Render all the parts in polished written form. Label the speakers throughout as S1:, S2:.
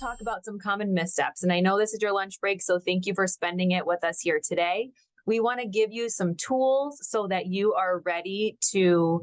S1: talk about some common missteps. And I know this is your lunch break, so thank you for spending it with us here today. We want to give you some tools so that you are ready to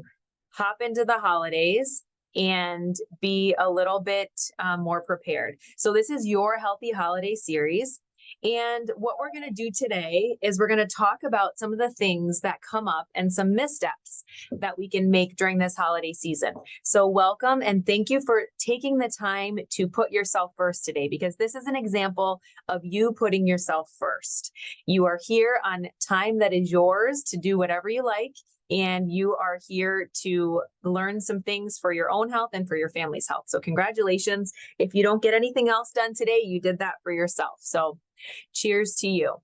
S1: hop into the holidays and be a little bit more prepared. So, this is your Healthy Holiday series. And what we're going to do today is we're going to talk about some of the things that come up and some missteps that we can make during this holiday season. So, welcome and thank you for taking the time to put yourself first today, because this is an example of you putting yourself first. You are here on time that is yours to do whatever you like. And you are here to learn some things for your own health and for your family's health. So congratulations. If you don't get anything else done today, you did that for yourself. So cheers to you.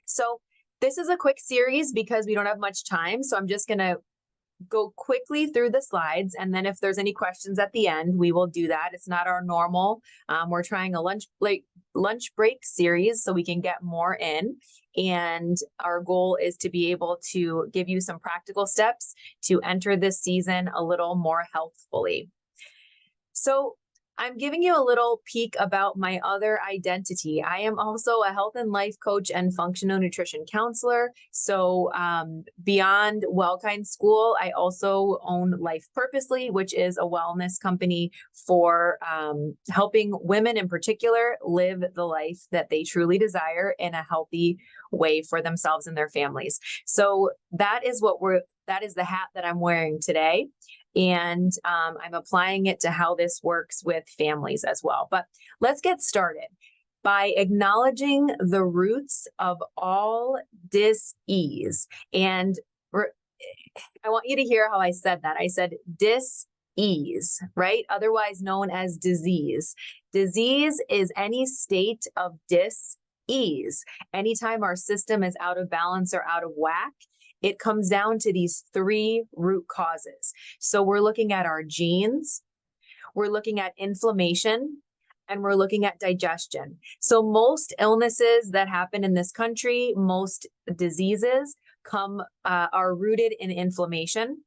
S1: So this is a quick series because we don't have much time. So I'm just going to go quickly through the slides. And then if there's any questions at the end, we will do that. It's not our normal. We're trying a lunch break series so we can get more in. And our goal is to be able to give you some practical steps to enter this season a little more healthfully. So I'm giving you a little peek about my other identity. I am also a health and life coach and functional nutrition counselor. So beyond Wellkind School, I also own Life Purposely, which is a wellness company for helping women in particular live the life that they truly desire in a healthy way for themselves and their families. So that is the hat that I'm wearing today. And I'm applying it to how this works with families as well. But let's get started by acknowledging the roots of all dis-ease. And I want you to hear how I said that. I said dis-ease, right? Otherwise known as disease. Disease is any state of dis-ease. Anytime our system is out of balance or out of whack, it comes down to these three root causes. So we're looking at our genes, we're looking at inflammation, and we're looking at digestion. So most illnesses that happen in this country, most diseases are rooted in inflammation.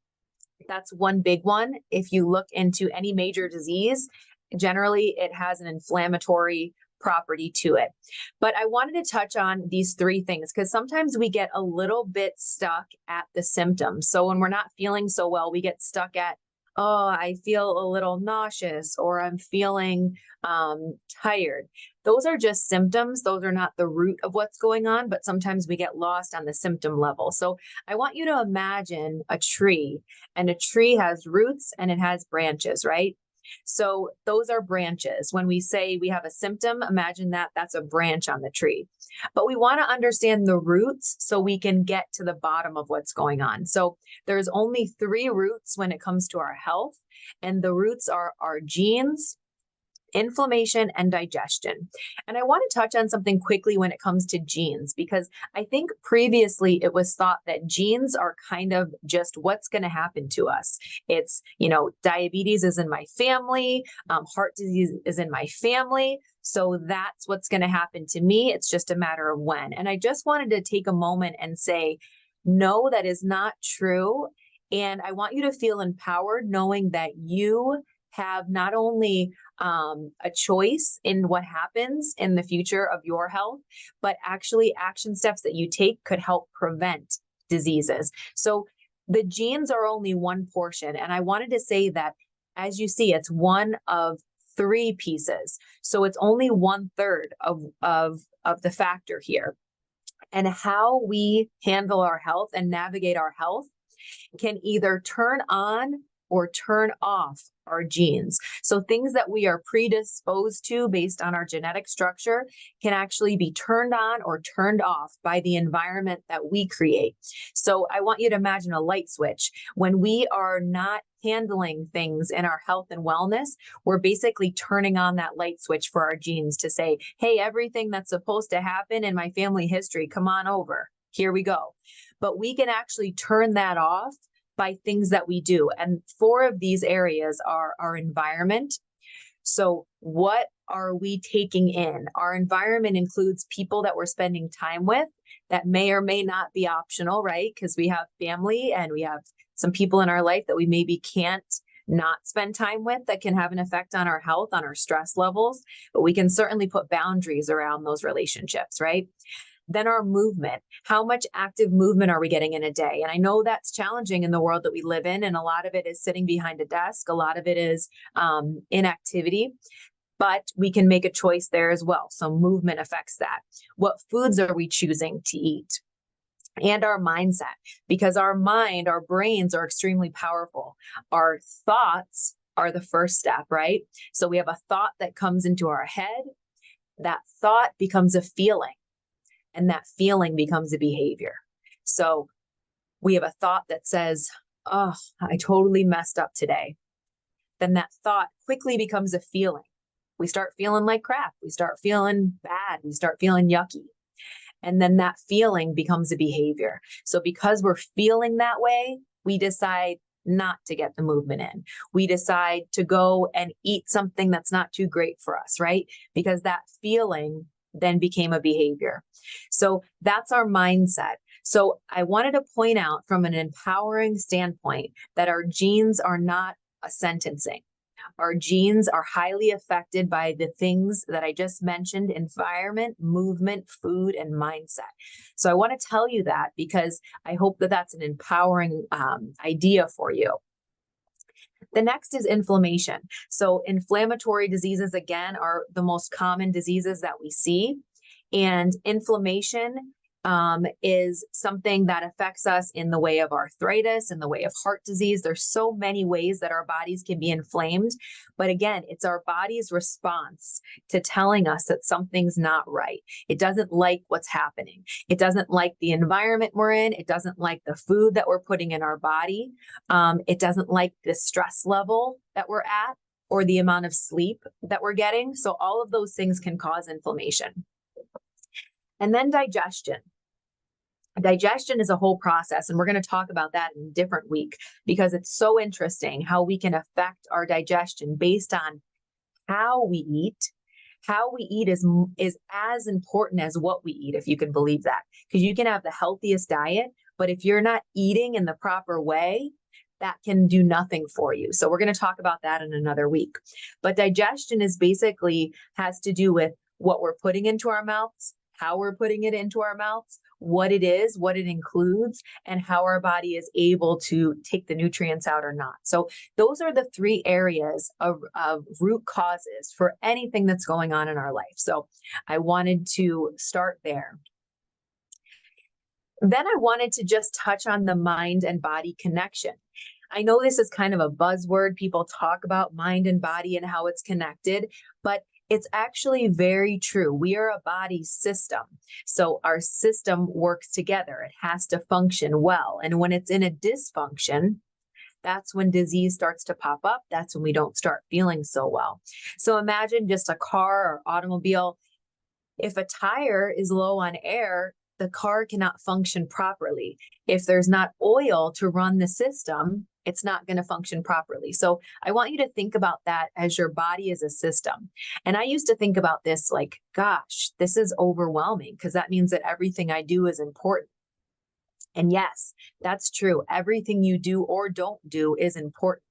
S1: That's one big one. If you look into any major disease, generally it has an inflammatory property to it. But I wanted to touch on these three things because sometimes we get a little bit stuck at the symptoms. So when we're not feeling so well, we get stuck at, oh, I feel a little nauseous or I'm feeling tired. Those are just symptoms. Those are not the root of what's going on, but sometimes we get lost on the symptom level. So I want you to imagine a tree, and a tree has roots and it has branches, right? So those are branches. When we say we have a symptom, imagine that's a branch on the tree. But we want to understand the roots so we can get to the bottom of what's going on. So there's only three roots when it comes to our health, and the roots are our genes, inflammation, and digestion. And I want to touch on something quickly when it comes to genes, because I think previously it was thought that genes are kind of just what's going to happen to us. It's, diabetes is in my family, heart disease is in my family. So that's what's going to happen to me. It's just a matter of when. And I just wanted to take a moment and say, no, that is not true. And I want you to feel empowered knowing that you have not only a choice in what happens in the future of your health, but actually action steps that you take could help prevent diseases. So the genes are only one portion. And I wanted to say that, as you see, it's one of three pieces. So it's only 1/3 of the factor here. And how we handle our health and navigate our health can either turn on or turn off our genes. So things that we are predisposed to based on our genetic structure can actually be turned on or turned off by the environment that we create. So I want you to imagine a light switch. When we are not handling things in our health and wellness, we're basically turning on that light switch for our genes to say, hey, everything that's supposed to happen in my family history, come on over. Here we go. But we can actually turn that off by things that we do. And four of these areas are our environment. So what are we taking in? Our environment includes people that we're spending time with that may or may not be optional, right? Because we have family and we have some people in our life that we maybe can't not spend time with that can have an effect on our health, on our stress levels, but we can certainly put boundaries around those relationships, right? Then our movement. How much active movement are we getting in a day? And I know that's challenging in the world that we live in. And a lot of it is sitting behind a desk. A lot of it is inactivity, but we can make a choice there as well. So movement affects that. What foods are we choosing to eat? And our mindset, because our mind, our brains are extremely powerful. Our thoughts are the first step, right? So we have a thought that comes into our head. That thought becomes a feeling, and that feeling becomes a behavior. So we have a thought that says, oh, I totally messed up today. Then that thought quickly becomes a feeling. We start feeling like crap. We start feeling bad. We start feeling yucky. And then that feeling becomes a behavior. So because we're feeling that way, we decide not to get the movement in. We decide to go and eat something that's not too great for us, right? Because that feeling then became a behavior. So that's our mindset. So I wanted to point out from an empowering standpoint that our genes are not a sentencing. Our genes are highly affected by the things that I just mentioned: environment, movement, food, and mindset. So I want to tell you that because I hope that that's an empowering idea for you. The next is inflammation. So inflammatory diseases, again, are the most common diseases that we see. And inflammation is something that affects us in the way of arthritis, in the way of heart disease. There's so many ways that our bodies can be inflamed. But again, it's our body's response to telling us that something's not right. It doesn't like what's happening. It doesn't like the environment we're in. It doesn't like the food that we're putting in our body. It doesn't like the stress level that we're at or the amount of sleep that we're getting. So all of those things can cause inflammation. And then digestion. Digestion is a whole process, and we're going to talk about that in a different week because it's so interesting how we can affect our digestion based on how we eat. How we eat is as important as what we eat, if you can believe that. Because you can have the healthiest diet, but if you're not eating in the proper way, that can do nothing for you. So we're going to talk about that in another week. But digestion is basically has to do with what we're putting into our mouths, how we're putting it into our mouths, what it is, what it includes, and how our body is able to take the nutrients out or not. So those are the three areas of root causes for anything that's going on in our life. So I wanted to start there. Then I wanted to just touch on the mind and body connection. I know this is kind of a buzzword. People talk about mind and body and how it's connected, but it's actually very true. We are a body system. So our system works together. It has to function well. And when it's in a dysfunction, that's when disease starts to pop up. That's when we don't start feeling so well. So imagine just a car or automobile. If a tire is low on air, the car cannot function properly. If there's not oil to run the system, it's not going to function properly. So I want you to think about that as your body is a system. And I used to think about this like, gosh, this is overwhelming because that means that everything I do is important. And yes, that's true. Everything you do or don't do is important.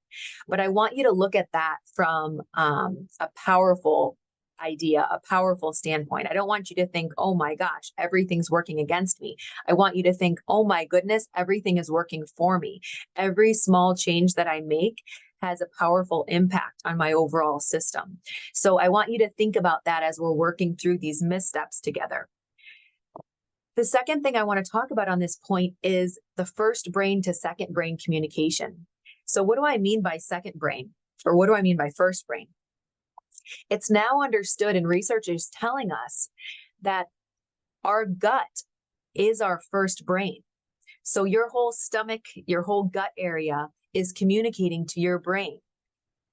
S1: But I want you to look at that from a powerful idea, a powerful standpoint. I don't want you to think, oh my gosh, everything's working against me. I want you to think, oh my goodness, everything is working for me. Every small change that I make has a powerful impact on my overall system. So I want you to think about that as we're working through these missteps together. The second thing I want to talk about on this point is the first brain to second brain communication. So what do I mean by second brain? Or what do I mean by first brain? It's now understood, and research is telling us that our gut is our first brain. So your whole stomach, your whole gut area is communicating to your brain.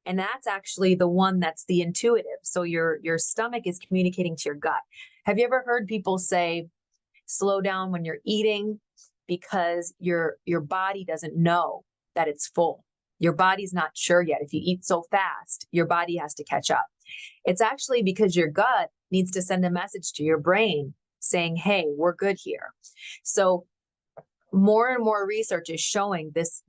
S1: And that's actually the one that's the intuitive. So your stomach is communicating to your gut. Have you ever heard people say, slow down when you're eating because your body doesn't know that it's full? Your body's not sure yet. If you eat so fast, your body has to catch up. It's actually because your gut needs to send a message to your brain saying, hey, we're good here. So more and more research is showing this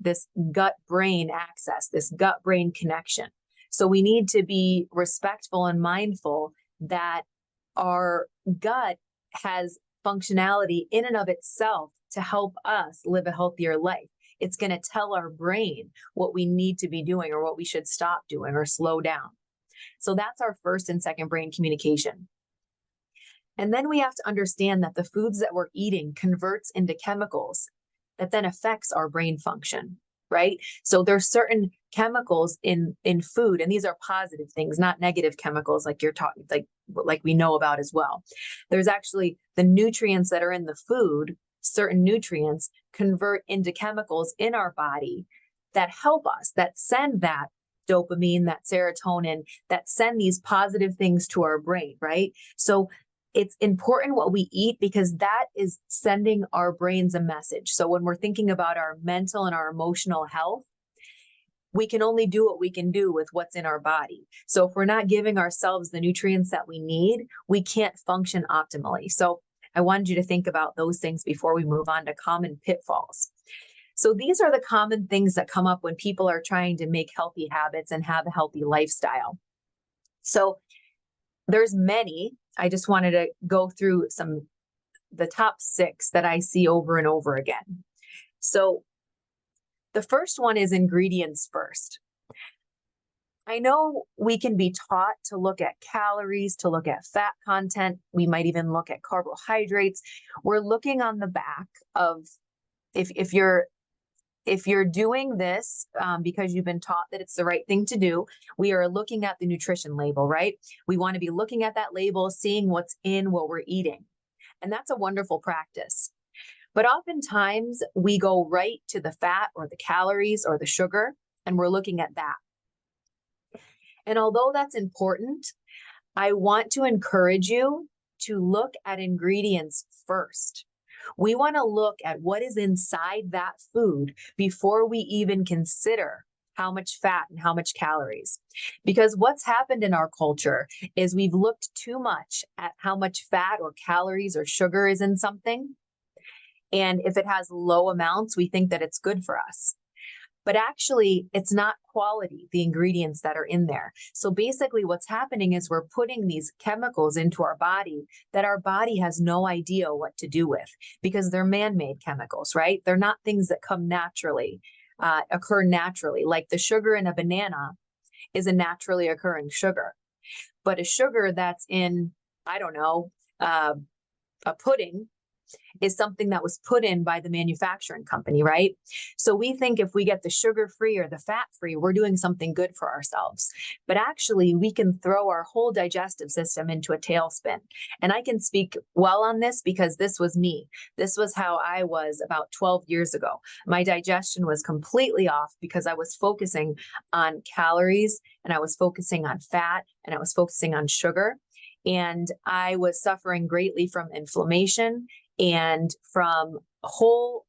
S1: gut-brain axis, this gut-brain connection. So we need to be respectful and mindful that our gut has functionality in and of itself to help us live a healthier life. It's going to tell our brain what we need to be doing or what we should stop doing or slow down. So that's our first and second brain communication. And then we have to understand that the foods that we're eating converts into chemicals that then affects our brain function, right? So there's certain chemicals in food, and these are positive things, not negative chemicals like you're talking, like we know about as well. There's actually the nutrients that are in the food, certain nutrients convert into chemicals in our body that help us, that send that dopamine, that serotonin, that send these positive things to our brain, right? So it's important what we eat because that is sending our brains a message. So when we're thinking about our mental and our emotional health, we can only do what we can do with what's in our body. So if we're not giving ourselves the nutrients that we need, we can't function optimally. So I wanted you to think about those things before we move on to common pitfalls. So these are the common things that come up when people are trying to make healthy habits and have a healthy lifestyle. So there's many. I just wanted to go through the top 6 that I see over and over again. So the first one is ingredients first. I know we can be taught to look at calories, to look at fat content. We might even look at carbohydrates. We're looking on the back of, if you're doing this because you've been taught that it's the right thing to do, we are looking at the nutrition label, right? We want to be looking at that label, seeing what's in what we're eating. And that's a wonderful practice. But oftentimes we go right to the fat or the calories or the sugar, and we're looking at that. And although that's important, I want to encourage you to look at ingredients first. We want to look at what is inside that food before we even consider how much fat and how much calories. Because what's happened in our culture is we've looked too much at how much fat or calories or sugar is in something. And if it has low amounts, we think that it's good for us. But actually, it's not quality, the ingredients that are in there. So basically what's happening is we're putting these chemicals into our body that our body has no idea what to do with because they're man-made chemicals, right? They're not things that come naturally, occur naturally. Like the sugar in a banana is a naturally occurring sugar. But a sugar that's in, I don't know, a pudding is something that was put in by the manufacturing company, right? So we think if we get the sugar-free or the fat-free, we're doing something good for ourselves. But actually, we can throw our whole digestive system into a tailspin. And I can speak well on this because this was me. This was how I was about 12 years ago. My digestion was completely off because I was focusing on calories and I was focusing on fat and I was focusing on sugar. And I was suffering greatly from inflammation and from a whole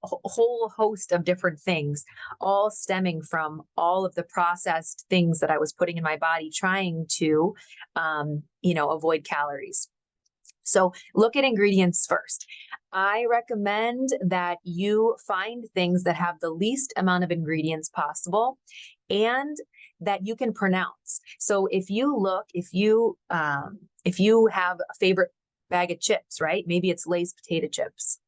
S1: host of different things, all stemming from all of the processed things that I was putting in my body, trying to, avoid calories. So look at ingredients first. I recommend that you find things that have the least amount of ingredients possible and that you can pronounce. So if you have a favorite bag of chips, right? Maybe it's Lay's potato chips.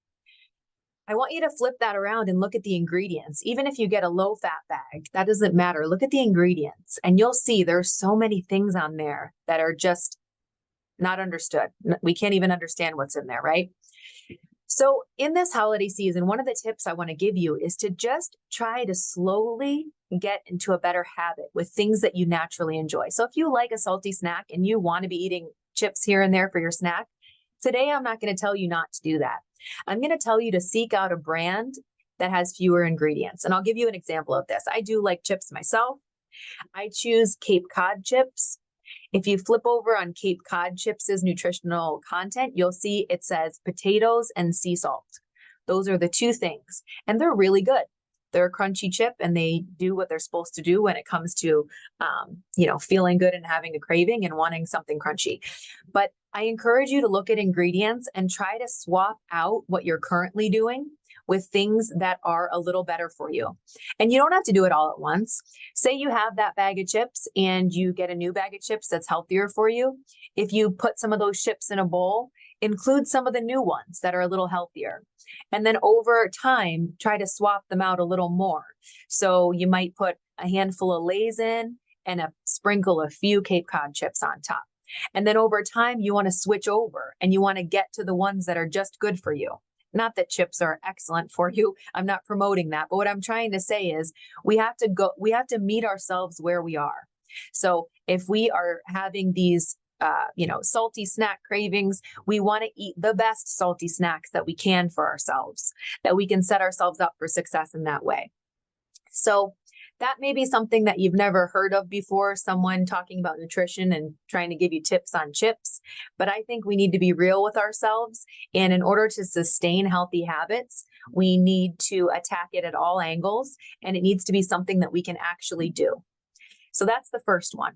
S1: I want you to flip that around and look at the ingredients. Even if you get a low fat bag, that doesn't matter. Look at the ingredients and you'll see there's so many things on there that are just not understood. We can't even understand what's in there, right? So in this holiday season, one of the tips I want to give you is to just try to slowly get into a better habit with things that you naturally enjoy. So if you like a salty snack and you want to be eating chips here and there for your snack, today I'm not going to tell you not to do that. I'm going to tell you to seek out a brand that has fewer ingredients. And I'll give you an example of this. I do like chips myself. I choose Cape Cod chips. If you flip over on Cape Cod Chips' nutritional content, you'll see it says potatoes and sea salt. Those are the two things, and they're really good. They're a crunchy chip, and they do what they're supposed to do when it comes to, feeling good and having a craving and wanting something crunchy. But I encourage you to look at ingredients and try to swap out what you're currently doing with things that are a little better for you. And you don't have to do it all at once. Say you have that bag of chips and you get a new bag of chips that's healthier for you. If you put some of those chips in a bowl, include some of the new ones that are a little healthier. And then over time, try to swap them out a little more. So you might put a handful of Lay's in and sprinkle a few Cape Cod chips on top. And then over time, you want to switch over and you want to get to the ones that are just good for you. Not that chips are excellent for you. I'm not promoting that. But what I'm trying to say is we have to meet ourselves where we are. So if we are having these salty snack cravings, we want to eat the best salty snacks that we can for ourselves, that we can set ourselves up for success in that way. So that may be something that you've never heard of before, someone talking about nutrition and trying to give you tips on chips. But I think we need to be real with ourselves. And in order to sustain healthy habits, we need to attack it at all angles. And it needs to be something that we can actually do. So that's the first one.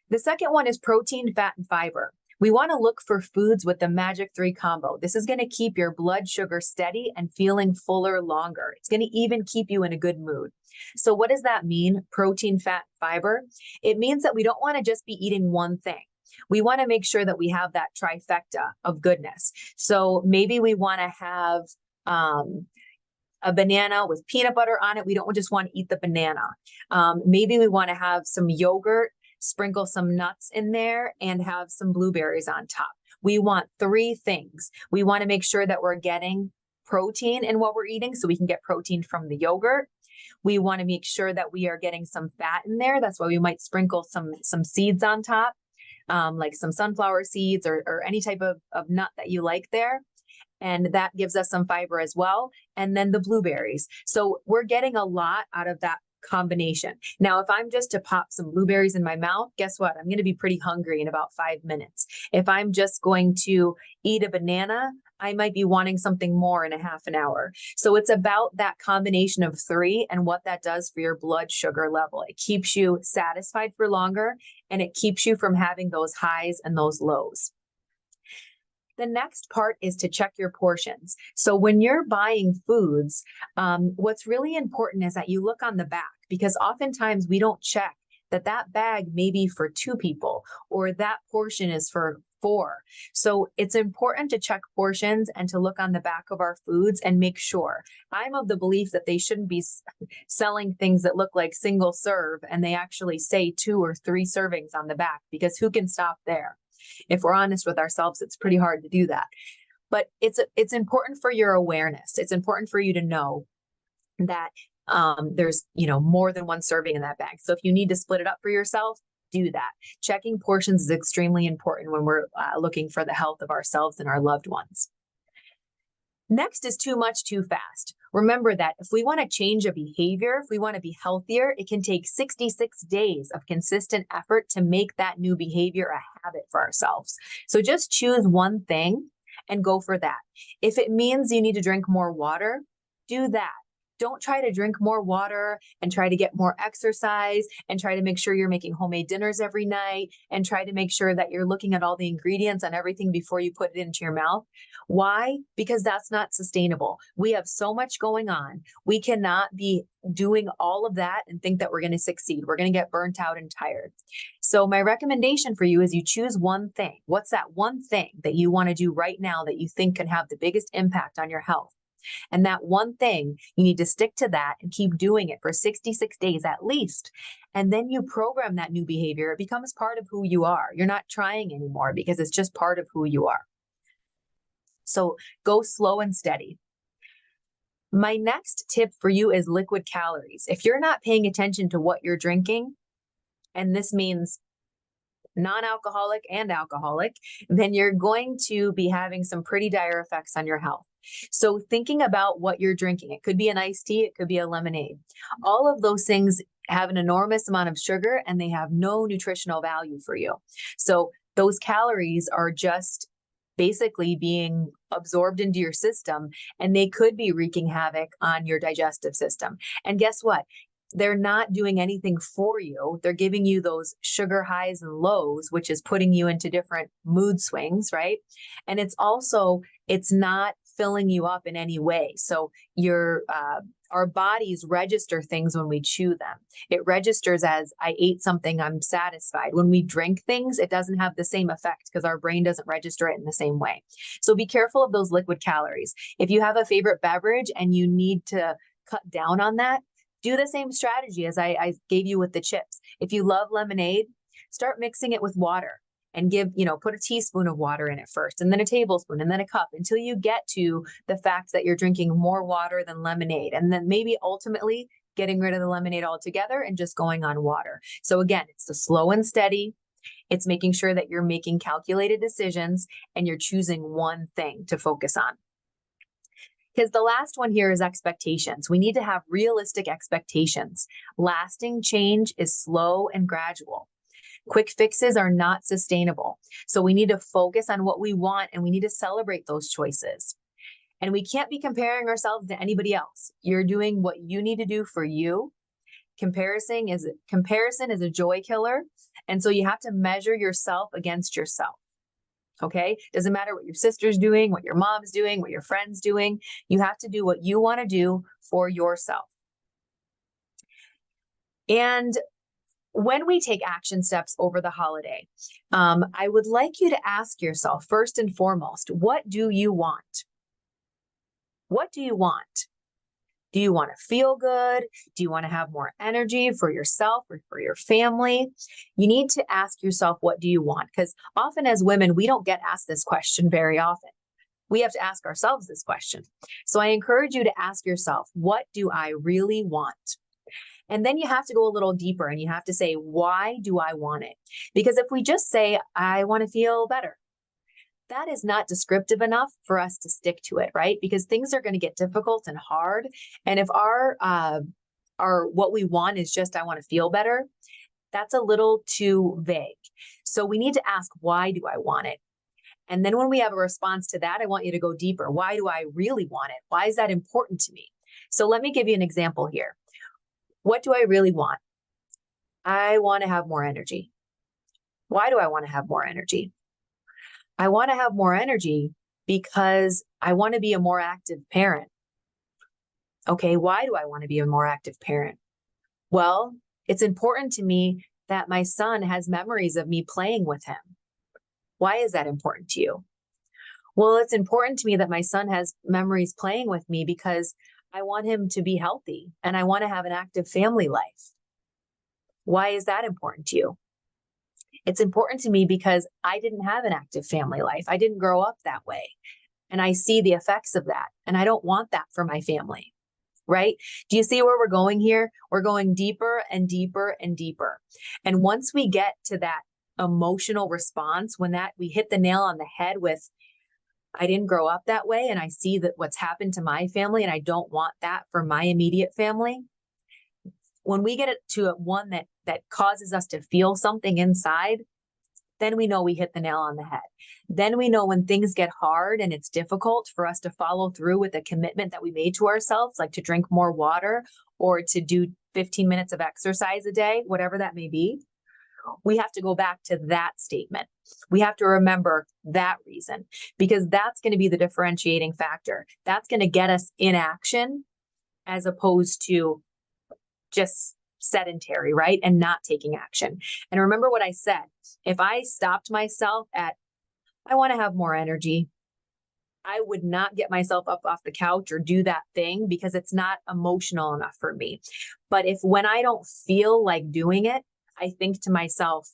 S1: The second one is protein, fat, and fiber. We want to look for foods with the Magic 3 combo. This is going to keep your blood sugar steady and feeling fuller longer. It's going to even keep you in a good mood. So what does that mean? Protein, fat, fiber. It means that we don't want to just be eating one thing. We want to make sure that we have that trifecta of goodness. So maybe we want to have a banana with peanut butter on it. We don't just want to eat the banana. Maybe we want to have some yogurt, sprinkle some nuts in there, and have some blueberries on top. We want 3 things. We want to make sure that we're getting protein in what we're eating, so we can get protein from the yogurt. We want to make sure that we are getting some fat in there. That's why we might sprinkle some seeds on top, like some sunflower seeds or any type of nut that you like there. And that gives us some fiber as well. And then the blueberries. So we're getting a lot out of that combination. Now, if I'm just to pop some blueberries in my mouth, guess what? I'm going to be pretty hungry in about 5 minutes. If I'm just going to eat a banana, I might be wanting something more in a half an hour. So it's about that combination of 3 and what that does for your blood sugar level. It keeps you satisfied for longer, and it keeps you from having those highs and those lows. The next part is to check your portions. So when you're buying foods, what's really important is that you look on the back, because oftentimes we don't check that bag may be for 2 people or that portion is for 4. So it's important to check portions and to look on the back of our foods and make sure. I'm of the belief that they shouldn't be selling things that look like single serve and they actually say 2 or 3 servings on the back, because who can stop there? If we're honest with ourselves, it's pretty hard to do that. But it's important for your awareness. It's important for you to know that there's more than 1 serving in that bag. So if you need to split it up for yourself, do that. Checking portions is extremely important when we're looking for the health of ourselves and our loved ones. Next is too much, too fast. Remember that if we want to change a behavior, if we want to be healthier, it can take 66 days of consistent effort to make that new behavior a habit for ourselves. So just choose one thing and go for that. If it means you need to drink more water, do that. Don't try to drink more water and try to get more exercise and try to make sure you're making homemade dinners every night and try to make sure that you're looking at all the ingredients and everything before you put it into your mouth. Why? Because that's not sustainable. We have so much going on. We cannot be doing all of that and think that we're going to succeed. We're going to get burnt out and tired. So my recommendation for you is you choose one thing. What's that one thing that you want to do right now that you think can have the biggest impact on your health? And that one thing, you need to stick to that and keep doing it for 66 days at least. And then you program that new behavior. It becomes part of who you are. You're not trying anymore because it's just part of who you are. So go slow and steady. My next tip for you is liquid calories. If you're not paying attention to what you're drinking, and this means non-alcoholic and alcoholic, then you're going to be having some pretty dire effects on your health. So thinking about what you're drinking, it could be an iced tea, it could be a lemonade. All of those things have an enormous amount of sugar and they have no nutritional value for you. So those calories are just basically being absorbed into your system, and they could be wreaking havoc on your digestive system. And guess what? They're not doing anything for you. They're giving you those sugar highs and lows, which is putting you into different mood swings, right? And it's not filling you up in any way. So our bodies register things when we chew them. It registers as I ate something, I'm satisfied. When we drink things, it doesn't have the same effect because our brain doesn't register it in the same way. So be careful of those liquid calories. If you have a favorite beverage and you need to cut down on that, do the same strategy as I gave you with the chips. If you love lemonade, start mixing it with water and put a teaspoon of water in it first, and then a tablespoon, and then a cup, until you get to the fact that you're drinking more water than lemonade. And then maybe ultimately getting rid of the lemonade altogether and just going on water. So again, it's the slow and steady. It's making sure that you're making calculated decisions and you're choosing one thing to focus on. Because the last one here is expectations. We need to have realistic expectations. Lasting change is slow and gradual. Quick fixes are not sustainable. So we need to focus on what we want, and we need to celebrate those choices. And we can't be comparing ourselves to anybody else. You're doing what you need to do for you. Comparison is a joy killer. And so you have to measure yourself against yourself. Okay? Doesn't matter what your sister's doing, what your mom's doing, what your friend's doing. You have to do what you want to do for yourself. And when we take action steps over the holiday, I would like you to ask yourself, first and foremost, what do you want? What do you want? Do you want to feel good? Do you want to have more energy for yourself or for your family? You need to ask yourself, what do you want? Because often as women, we don't get asked this question very often. We have to ask ourselves this question. So I encourage you to ask yourself, what do I really want? And then you have to go a little deeper and you have to say, why do I want it? Because if we just say, I want to feel better, that is not descriptive enough for us to stick to it, right? Because things are going to get difficult and hard. And if our what we want is just, I want to feel better, that's a little too vague. So we need to ask, why do I want it? And then when we have a response to that, I want you to go deeper. Why do I really want it? Why is that important to me? So let me give you an example here. What do I really want? I want to have more energy. Why do I want to have more energy? I want to have more energy because I want to be a more active parent. Okay, why do I want to be a more active parent? Well, it's important to me that my son has memories of me playing with him. Why is that important to you? Well, it's important to me that my son has memories playing with me because I want him to be healthy and I want to have an active family life. Why is that important to you? It's important to me because I didn't have an active family life. I didn't grow up that way. And I see the effects of that. And I don't want that for my family, right? Do you see where we're going here? We're going deeper and deeper and deeper. And once we get to that emotional response, when we hit the nail on the head with, I didn't grow up that way, and I see that what's happened to my family, and I don't want that for my immediate family. When we get it to one that causes us to feel something inside, then we know we hit the nail on the head. Then we know when things get hard and it's difficult for us to follow through with a commitment that we made to ourselves, like to drink more water or to do 15 minutes of exercise a day, whatever that may be. We have to go back to that statement. We have to remember that reason, because that's going to be the differentiating factor. That's going to get us in action as opposed to just sedentary, right? And not taking action. And remember what I said. If I stopped myself at, I want to have more energy, I would not get myself up off the couch or do that thing because it's not emotional enough for me. But when I don't feel like doing it, I think to myself,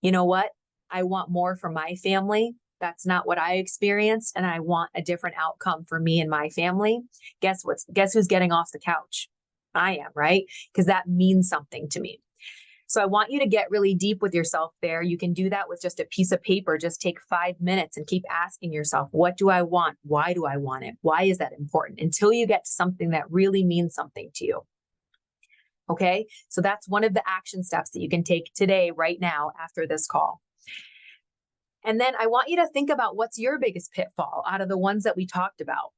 S1: you know what? I want more for my family. That's not what I experienced. And I want a different outcome for me and my family. Guess who's getting off the couch? I am, right? Because that means something to me. So I want you to get really deep with yourself there. You can do that with just a piece of paper. Just take 5 minutes and keep asking yourself, what do I want? Why do I want it? Why is that important? Until you get to something that really means something to you. Okay, so that's one of the action steps that you can take today, right now, after this call. And then I want you to think about, what's your biggest pitfall out of the ones that we talked about?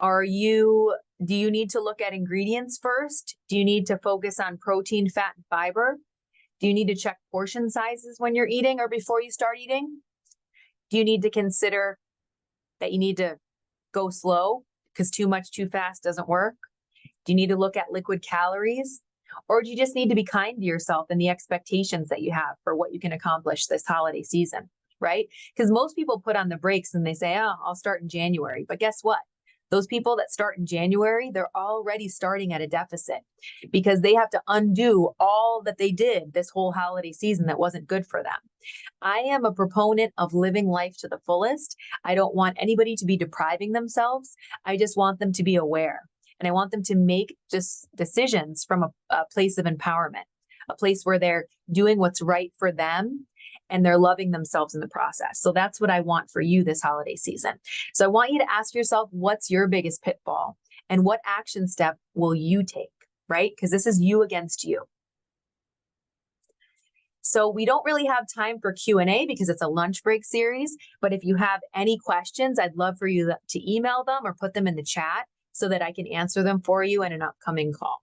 S1: Do you need to look at ingredients first? Do you need to focus on protein, fat, and fiber? Do you need to check portion sizes when you're eating or before you start eating? Do you need to consider that you need to go slow because too much too fast doesn't work? Do you need to look at liquid calories? Or do you just need to be kind to yourself and the expectations that you have for what you can accomplish this holiday season, right? Because most people put on the brakes and they say, oh, I'll start in January. But guess what? Those people that start in January, they're already starting at a deficit because they have to undo all that they did this whole holiday season that wasn't good for them. I am a proponent of living life to the fullest. I don't want anybody to be depriving themselves. I just want them to be aware. And I want them to make just decisions from a place of empowerment, a place where they're doing what's right for them and they're loving themselves in the process. So that's what I want for you this holiday season. So I want you to ask yourself, what's your biggest pitfall and what action step will you take, right? Because this is you against you. So we don't really have time for Q&A because it's a lunch break series. But if you have any questions, I'd love for you to email them or put them in the chat so that I can answer them for you in an upcoming call.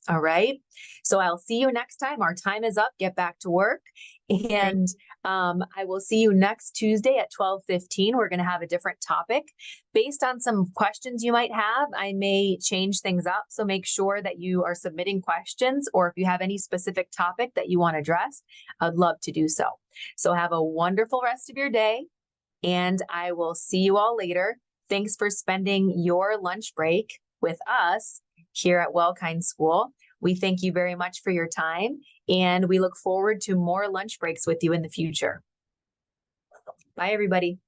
S1: All right. So I'll see you next time. Our time is up. Get back to work. And I will see you next Tuesday at 12:15. We're going to have a different topic. Based on some questions you might have, I may change things up. So make sure that you are submitting questions, or if you have any specific topic that you want to address, I'd love to do so. So have a wonderful rest of your day, and I will see you all later. Thanks for spending your lunch break with us here at Wellkind School. We thank you very much for your time, and we look forward to more lunch breaks with you in the future. Bye, everybody.